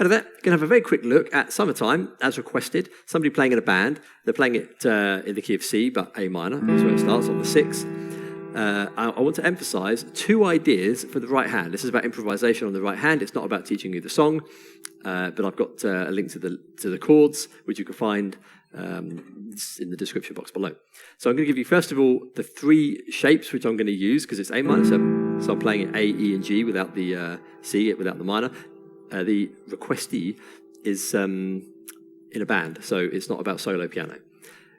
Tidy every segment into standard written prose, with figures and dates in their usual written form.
Out of that, we're going to have a very quick look at Summertime, as requested. Somebody playing in a band. They're playing it in the key of C, but A minor. That's where it starts, on the 6th. I want to emphasize 2 ideas for the right hand. This is about improvisation on the right hand. It's not about teaching you the song, but I've got a link to the chords, which you can find in the description box below. So I'm going to give you, first of all, the 3 shapes which I'm going to use, because it's A minor 7. So I'm playing it A, E, and G without the C, without the minor. The requestee is in a band, so it's not about solo piano.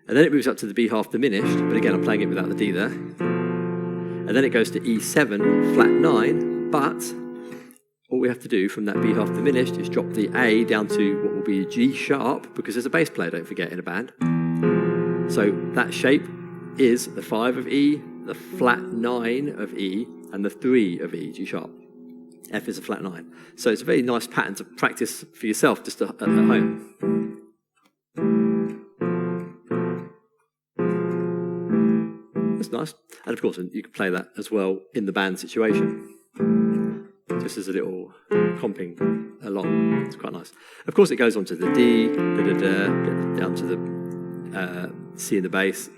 And then it moves up to the B half diminished, but again, I'm playing it without the D there. And then it goes to E7, flat 9, but all we have to do from that B half diminished is drop the A down to what will be a G sharp, because there's a bass player, don't forget, in a band. So that shape is the 5 of E, the flat 9 of E, and the 3 of E, G sharp. F is a flat 9. So it's a very nice pattern to practice for yourself just at home. That's nice. And of course, you can play that as well in the band situation. Just as a little comping along. It's quite nice. Of course, it goes on to the D, down to the C in the bass.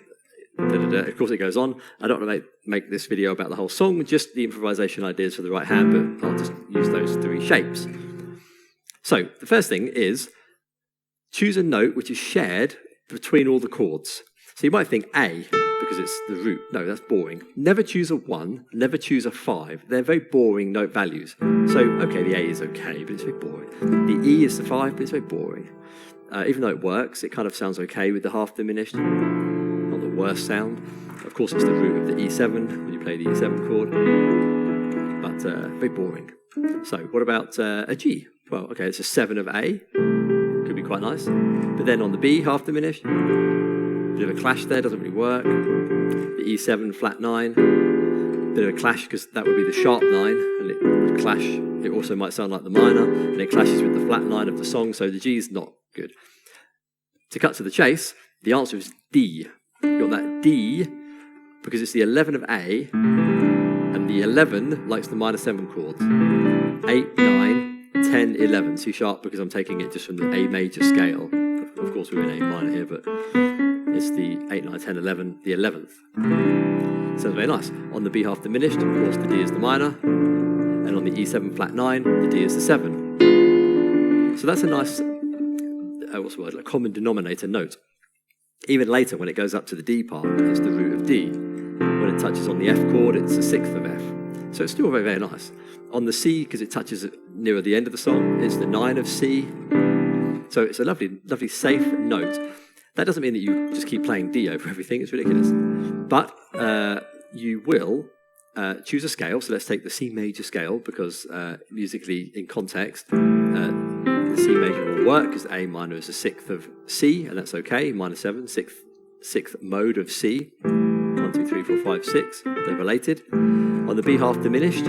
Of course, it goes on. I don't want to make this video about the whole song, just the improvisation ideas for the right hand, but I'll just use those 3 shapes. So the first thing is choose a note which is shared between all the chords. So you might think A, because it's the root. No, that's boring. Never choose a 1, never choose a 5. They're very boring note values. So, okay, the A is okay, but it's very boring. The E is the 5, but it's very boring. Even though it works, it kind of sounds okay with the half diminished. Not the worst sound. Of course, it's the root of the E7 when you play the E7 chord, but very boring. So what about a G? Well, okay, it's a 7 of A. Could be quite nice. But then on the B, half diminished, bit of a clash there, doesn't really work. The E7, flat 9, bit of a clash because that would be the sharp 9, and it would clash. It also might sound like the minor, and it clashes with the flat 9 of the song, so the G is not good. To cut to the chase, the answer is D. You got that D because it's the 11 of A, and the 11 likes the minor 7 chords. 8, 9, 10, 11. C sharp because I'm taking it just from the A major scale. Of course, we're in A minor here, but it's the 8, 9, 10, 11, the 11th. Sounds very nice. On the B half diminished, of course, the D is the minor, and on the E7 flat 9, the D is the 7. So that's a nice, what's the word, like common denominator note. Even later, when it goes up to the D part, it's the root of D. When it touches on the F chord, it's the 6th of F. So it's still very, very nice. On the C, because it touches nearer the end of the song, it's the 9 of C. So it's a lovely, lovely, safe note. That doesn't mean that you just keep playing D over everything. It's ridiculous. But you will choose a scale. So let's take the C major scale, because musically, in context, the C major will work, because A minor is the 6th of C, and that's okay. Minor 7, 6th mode of C. 1, 2, 3, 4, 5, 6. They're related. On the B half diminished,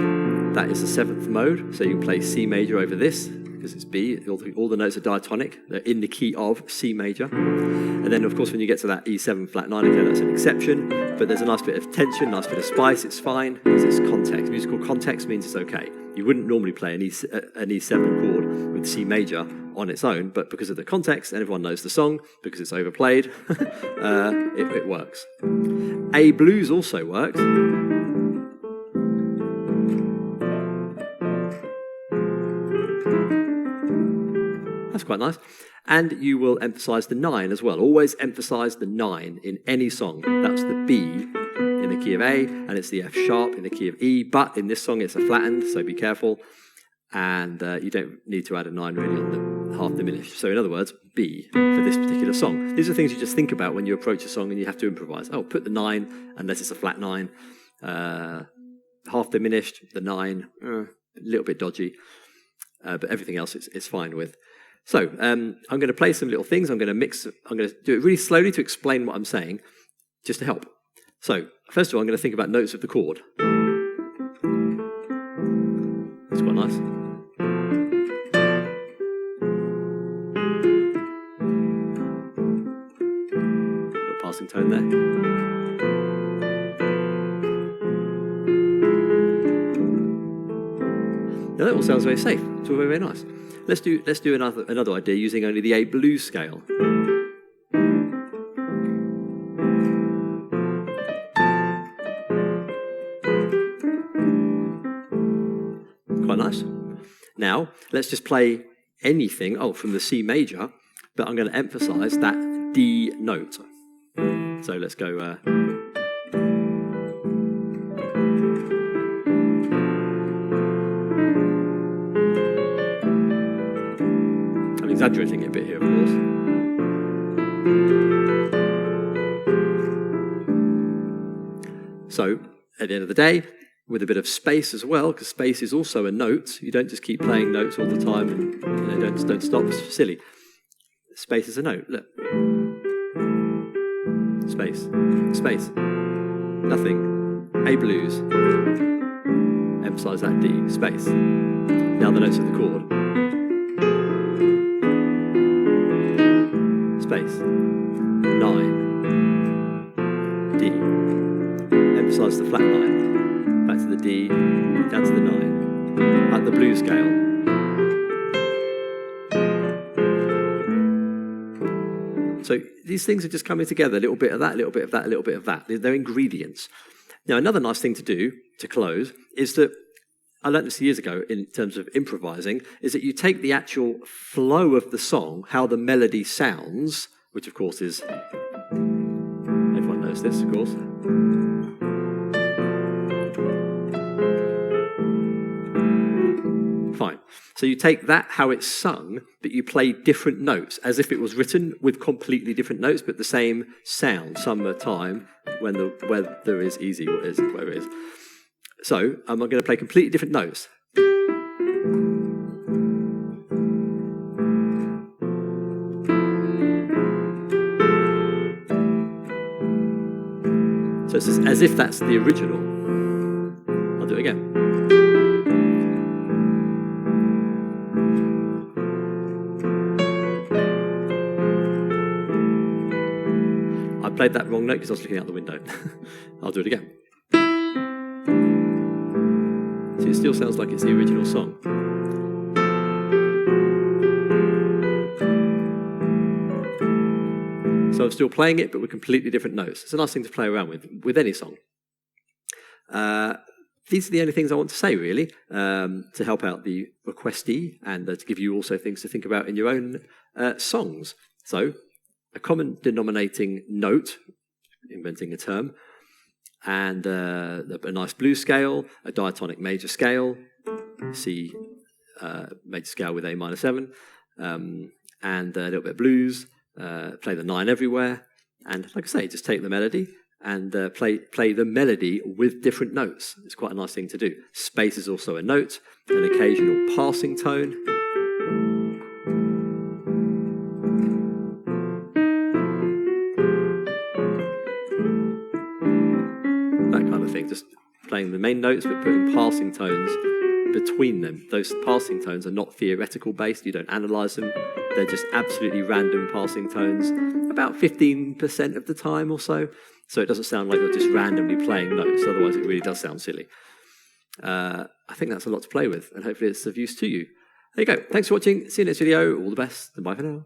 that is the 7th mode. So you can play C major over this, because it's B. All the notes are diatonic. They're in the key of C major. And then, of course, when you get to that E7 flat 9, okay, that's an exception. But there's a nice bit of tension, nice bit of spice. It's fine, because it's context. Musical context means it's okay. You wouldn't normally play an E7 chord with C major on its own, but because of the context, and everyone knows the song, because it's overplayed, it works. A blues also works. That's quite nice. And you will emphasize the 9 as well. Always emphasize the 9 in any song. That's the B in the key of A, and it's the F sharp in the key of E. But in this song, it's a flattened, so be careful. And you don't need to add a 9 really on the half diminished. So in other words, B for this particular song. These are things you just think about when you approach a song and you have to improvise. Oh, put the 9, unless it's a flat 9. Half diminished, the 9, a little bit dodgy. But everything else it's fine with. So I'm going to play some little things. I'm going to do it really slowly to explain what I'm saying, just to help. So first of all, I'm going to think about notes of the chord. That's quite nice. Little passing tone there. Now that all sounds very safe. It's all very, very nice. Let's do another idea using only the A blues scale. Quite nice. Now let's just play anything. From the C major, but I'm going to emphasize that D note. So let's go. I'm exaggerating it a bit here, of course. So, at the end of the day, with a bit of space as well, because space is also a note. You don't just keep playing notes all the time and don't stop. It's silly. Space is a note. Look. Space. Space. Nothing. A blues. Emphasize that D. Space. Now the notes of the chord. Space. 9. D. Emphasize the flat 9. Back to the D. Down to the 9. At the blues scale. So these things are just coming together, a little bit of that, a little bit of that, a little bit of that. They're ingredients. Now, another nice thing to do, to close, is that, I learned this years ago in terms of improvising, is that you take the actual flow of the song, how the melody sounds, which of course is, everyone knows this, of course. Fine. So you take that, how it's sung, but you play different notes, as if it was written with completely different notes, but the same sound, some time, when the weather is easy, whatever it is. So I'm going to play completely different notes. So it's as if that's the original. I'll do it again. I played that wrong note because I was looking out the window. I'll do it again. See, it still sounds like it's the original song. So I'm still playing it, but with completely different notes. It's a nice thing to play around with any song. These are the only things I want to say, really, to help out the requestee and to give you also things to think about in your own songs. So, a common denominating note, inventing a term, and a nice blues scale, a diatonic major scale, C major scale with A minor 7, and a little bit of blues, play the 9 everywhere, and like I say, just take the melody and play the melody with different notes. It's quite a nice thing to do. Space is also a note, an occasional passing tone. That kind of thing, just playing the main notes but putting passing tones between them. Those passing tones are not theoretical based, you don't analyse them, they're just absolutely random passing tones, about 15% of the time or so. So it doesn't sound like you're just randomly playing notes, otherwise it really does sound silly. I think that's a lot to play with, and hopefully it's of use to you. There you go. Thanks for watching. See you next video. All the best, and bye for now.